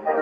Now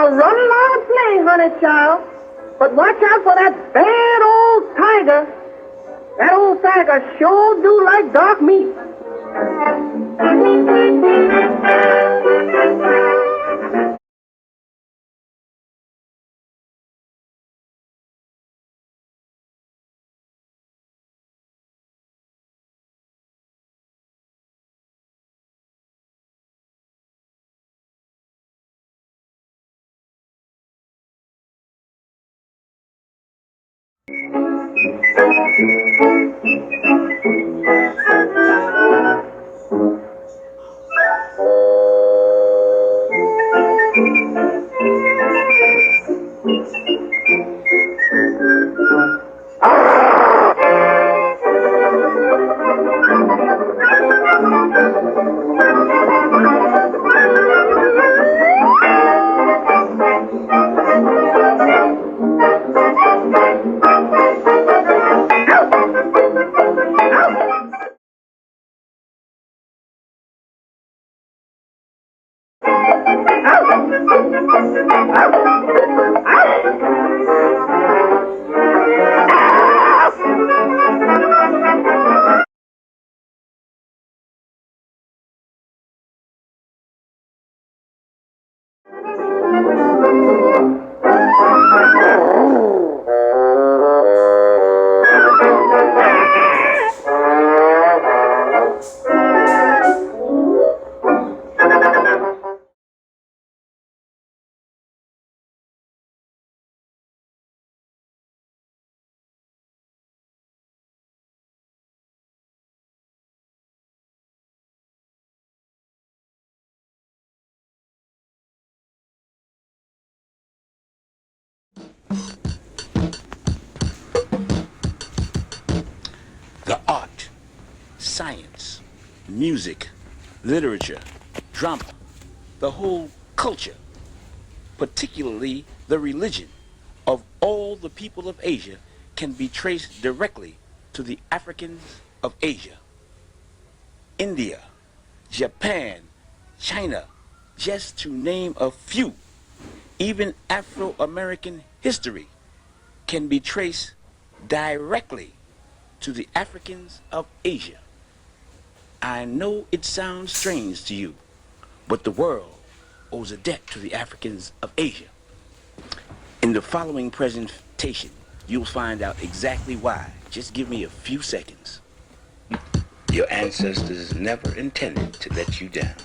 run along and play, honey child. But watch out for that bad old tiger. That old tiger sure do like dark meat. The art, science, music, literature, drama, the whole culture, particularly the religion of all the people of Asia, can be traced directly to the Africans of Asia. India, Japan, China, just to name a few. Even Afro-American history can be traced directly to the Africans of Asia. I know it sounds strange to you, but the world owes a debt to the Africans of Asia. In the following presentation, you'll find out exactly why. Just give me a few seconds. Your ancestors never intended to let you down.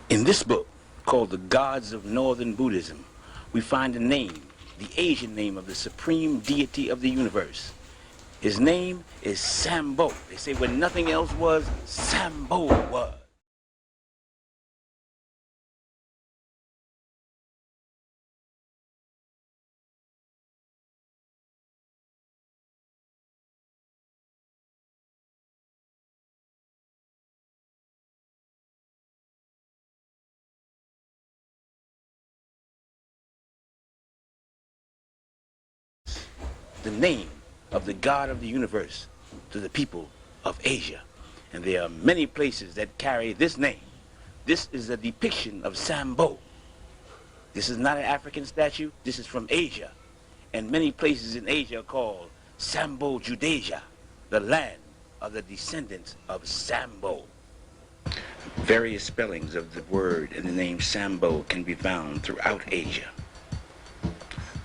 In this book, called The Gods of Northern Buddhism, we find a name, the Asian name of the supreme deity of the universe. His name is Sambo. They say when nothing else was, Sambo was. The name of the God of the universe to the people of Asia. And there are many places that carry this name. This is a depiction of Sambo. This is not an African statue. This is from Asia. And many places in Asia are called Sambo Judasia, the land of the descendants of Sambo. Various spellings of the word and the name Sambo can be found throughout Asia.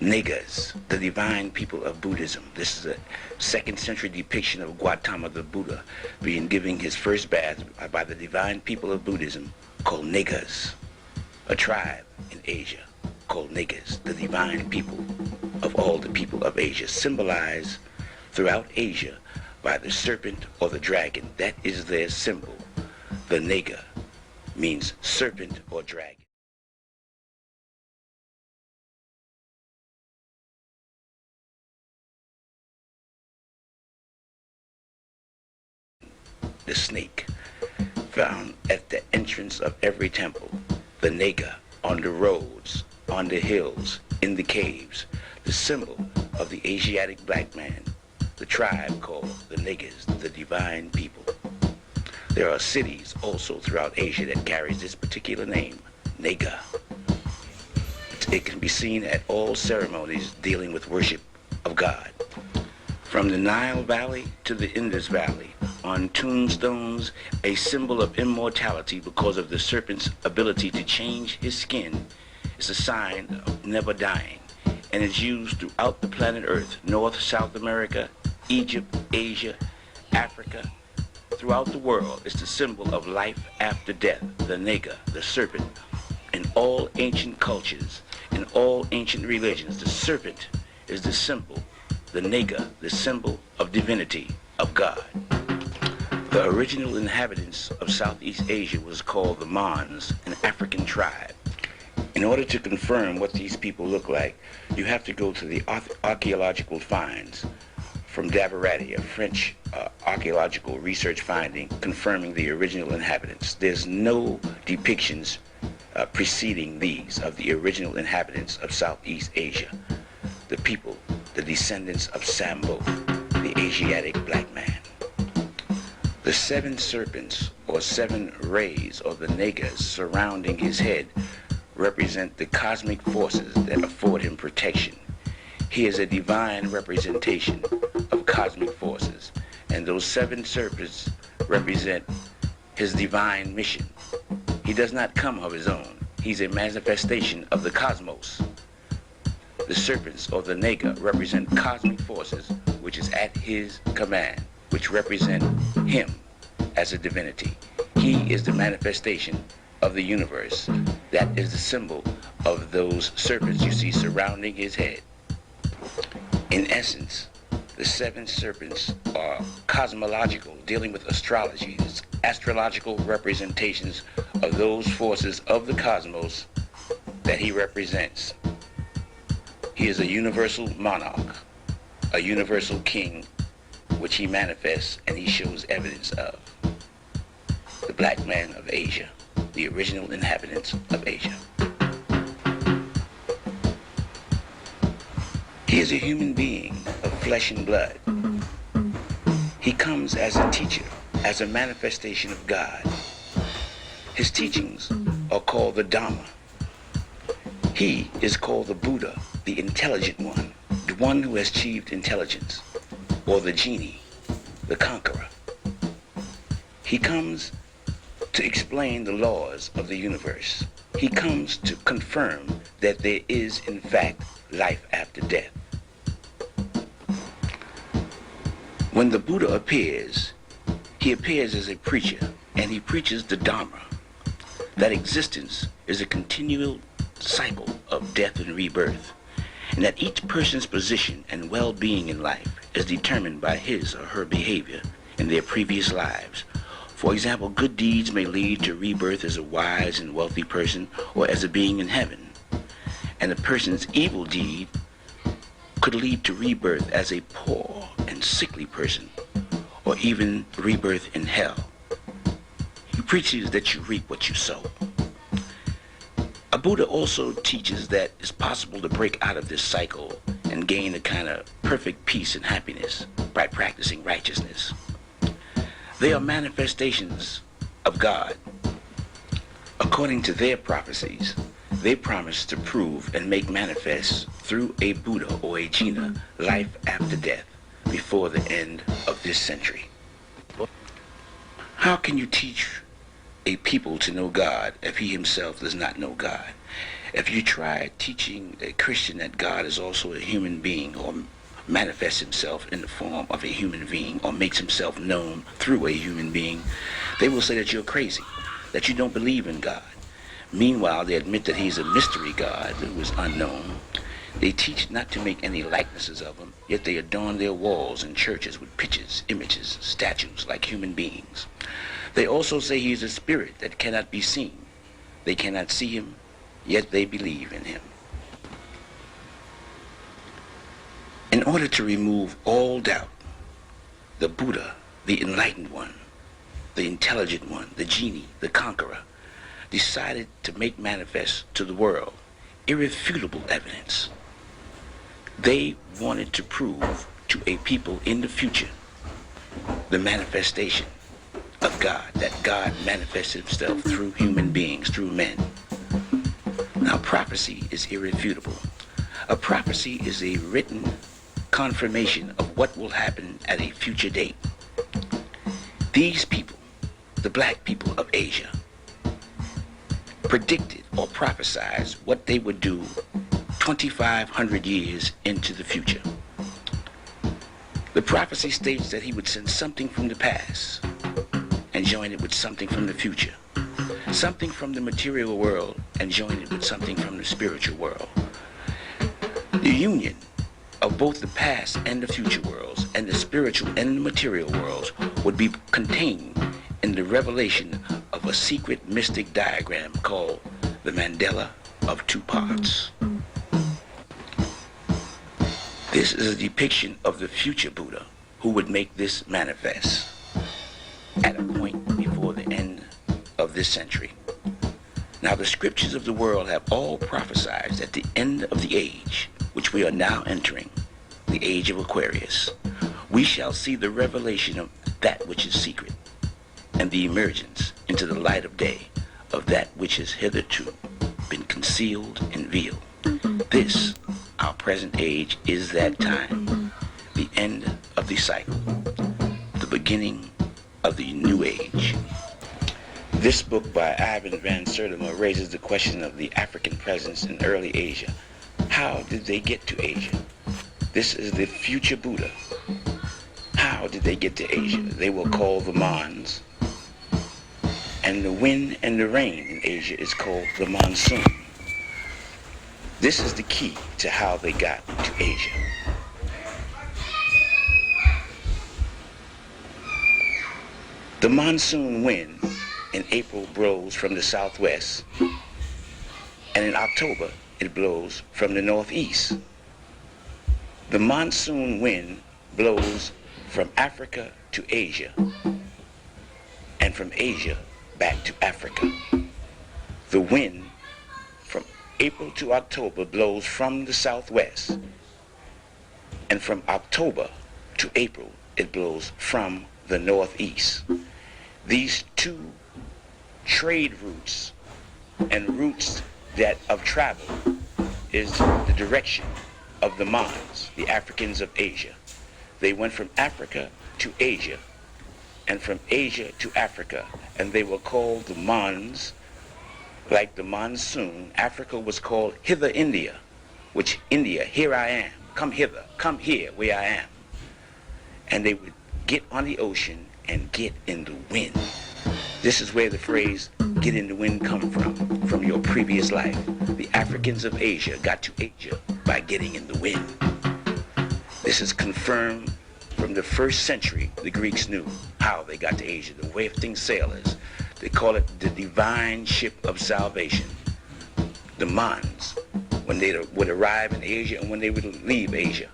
Nagas, the divine people of Buddhism. This is a 2nd century depiction of Gautama the Buddha being given his first bath by the divine people of Buddhism called Nagas, a tribe in Asia called Nagas, the divine people of all the people of Asia, symbolized throughout Asia by the serpent or the dragon. That is their symbol. The Naga means serpent or dragon. The snake, found at the entrance of every temple. The Naga on the roads, on the hills, in the caves, the symbol of the Asiatic black man, the tribe called the Nagas, the divine people. There are cities also throughout Asia that carries this particular name, Naga. It can be seen at all ceremonies dealing with worship of God. From the Nile Valley to the Indus Valley, on tombstones, a symbol of immortality because of the serpent's ability to change his skin is a sign of never dying, and is used throughout the planet Earth, North, South America, Egypt, Asia, Africa, throughout the world. It's the symbol of life after death, the Naga, the serpent. In all ancient cultures, in all ancient religions, the serpent is the symbol, the Naga, the symbol of divinity, of God. The original inhabitants of Southeast Asia was called the Mons, an African tribe. In order to confirm what these people look like, you have to go to the archaeological finds from Davarati, a French archaeological research finding confirming the original inhabitants. There's no depictions preceding these of the original inhabitants of Southeast Asia, the people, the descendants of Sambo, the Asiatic black man. The 7 serpents, or 7 rays, or the Nagas surrounding his head, represent the cosmic forces that afford him protection. He is a divine representation of cosmic forces, and those 7 serpents represent his divine mission. He does not come of his own. He's a manifestation of the cosmos. The serpents, or the Naga, represent cosmic forces which is at his command, which represent him as a divinity. He is the manifestation of the universe. That is the symbol of those serpents you see surrounding his head. In essence, the 7 serpents are cosmological, dealing with astrology, astrological representations of those forces of the cosmos that he represents. He is a universal monarch, a universal king, which he manifests and he shows evidence of. The black man of Asia, the original inhabitants of Asia. He is a human being of flesh and blood. He comes as a teacher, as a manifestation of God. His teachings are called the Dhamma. He is called the Buddha, the intelligent one, the one who has achieved intelligence, or the genie, the conqueror. He comes to explain the laws of the universe. He comes to confirm that there is, in fact, life after death. When the Buddha appears, he appears as a preacher, and he preaches the Dhamma, that existence is a continual cycle of death and rebirth, and that each person's position and well-being in life is determined by his or her behavior in their previous lives. For example, good deeds may lead to rebirth as a wise and wealthy person or as a being in heaven. And a person's evil deed could lead to rebirth as a poor and sickly person, or even rebirth in hell. He preaches that you reap what you sow. A Buddha also teaches that it's possible to break out of this cycle and gain a kind of perfect peace and happiness by practicing righteousness. They are manifestations of God. According to their prophecies, they promise to prove and make manifest through a Buddha or a Jina life after death before the end of this century. How can you teach a people to know God if he himself does not know God? If you try teaching a Christian that God is also a human being or manifests himself in the form of a human being or makes himself known through a human being, they will say that you're crazy, that you don't believe in God. Meanwhile, they admit that he's a mystery God who is unknown. They teach not to make any likenesses of him, yet they adorn their walls and churches with pictures, images, statues like human beings. They also say he is a spirit that cannot be seen. They cannot see him, yet they believe in him. In order to remove all doubt, the Buddha, the enlightened one, the intelligent one, the genie, the conqueror, decided to make manifest to the world irrefutable evidence. They wanted to prove to a people in the future the manifestation of God, that God manifested himself through human beings, through men. Now, prophecy is irrefutable. A prophecy is a written confirmation of what will happen at a future date. These people, the black people of Asia, predicted or prophesied what they would do 2,500 years into the future. The prophecy states that he would send something from the past and join it with something from the future, something from the material world and join it with something from the spiritual world. The union of both the past and the future worlds and the spiritual and the material worlds would be contained in the revelation of a secret mystic diagram called the Mandala of two parts. This is a depiction of the future Buddha who would make this manifest at a point before the end of this century. Now, the scriptures of the world have all prophesied at the end of the age, which we are now entering, the age of Aquarius, we shall see the revelation of that which is secret and the emergence into the light of day of that which has hitherto been concealed and veiled. This, our present age, is that time, the end of the cycle, the beginning of the new age. This book by Ivan van Sertima raises the question of the African presence in early Asia. How did they get to Asia? This is the future Buddha. How did they get to Asia? They were called the Mons. And the wind and the rain in Asia is called the monsoon. This is the key to how they got to Asia. The monsoon wind in April blows from the southwest, and in October it blows from the northeast. The monsoon wind blows from Africa to Asia, and from Asia back to Africa. The wind from April to October blows from the southwest, and from October to April it blows from the northeast. These two trade routes and routes that of travel is the direction of the Mons, the Africans of Asia. They went from Africa to Asia and from Asia to Africa, and they were called the Mons. Like the monsoon, Africa was called hither India, which India, here I am, come hither, come here where I am. And they would get on the ocean and get in the wind. This is where the phrase get in the wind come from your previous life. The Africans of Asia got to Asia by getting in the wind. This is confirmed from the first century. The Greeks knew how they got to Asia, the wafting sailors. They call it the divine ship of salvation. The Mons, when they would arrive in Asia and when they would leave Asia.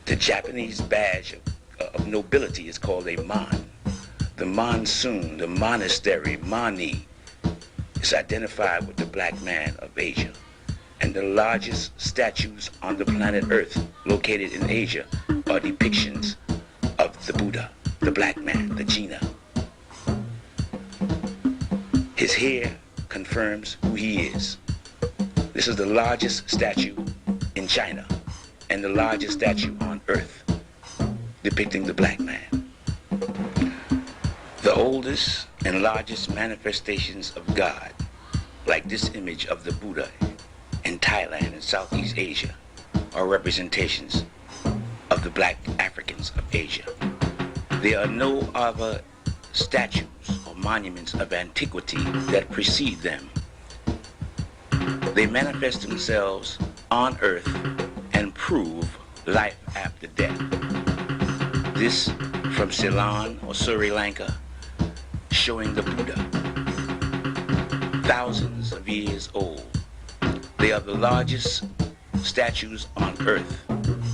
The Japanese badge of nobility is called a Mon. The monsoon, the monastery, Mani, is identified with the black man of Asia. And the largest statues on the planet Earth located in Asia are depictions of the Buddha. the black man, the Gina. His hair confirms who he is. This is the largest statue in China and the largest statue on earth depicting the black man. The oldest and largest manifestations of God, like this image of the Buddha in Thailand and Southeast Asia, are representations of the black Africans of Asia. There are no other statues or monuments of antiquity that precede them. They manifest themselves on earth and prove life after death. This from Ceylon or Sri Lanka, showing the Buddha, thousands of years old. They are the largest statues on earth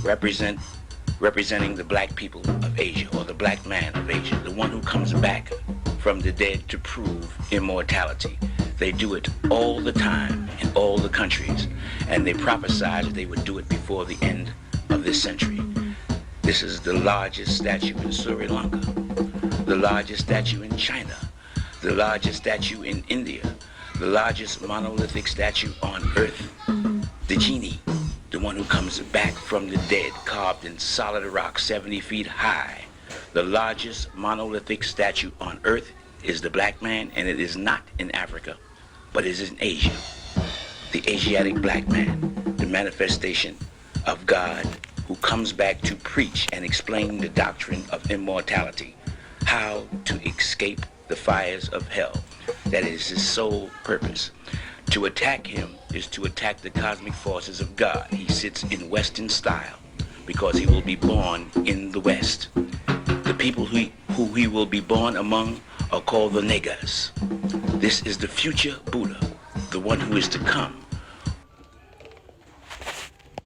representing the black people of Asia, or the black man of Asia, the one who comes back from the dead to prove immortality. They do it all the time in all the countries, and they prophesied that they would do it before the end of this century. This is the largest statue in Sri Lanka, the largest statue in China, the largest statue in India, the largest monolithic statue on earth, the genie, the one who comes back from the dead, carved in solid rock 70 feet high. The largest monolithic statue on earth is the black man, and it is not in Africa, but it is in Asia. The Asiatic black man, the manifestation of God who comes back to preach and explain the doctrine of immortality, how to escape the fires of hell. That is his sole purpose. To attack him is to attack the cosmic forces of God. He sits in Western style because he will be born in the West. The people who he will be born among are called the Nagas. This is the future Buddha, the one who is to come,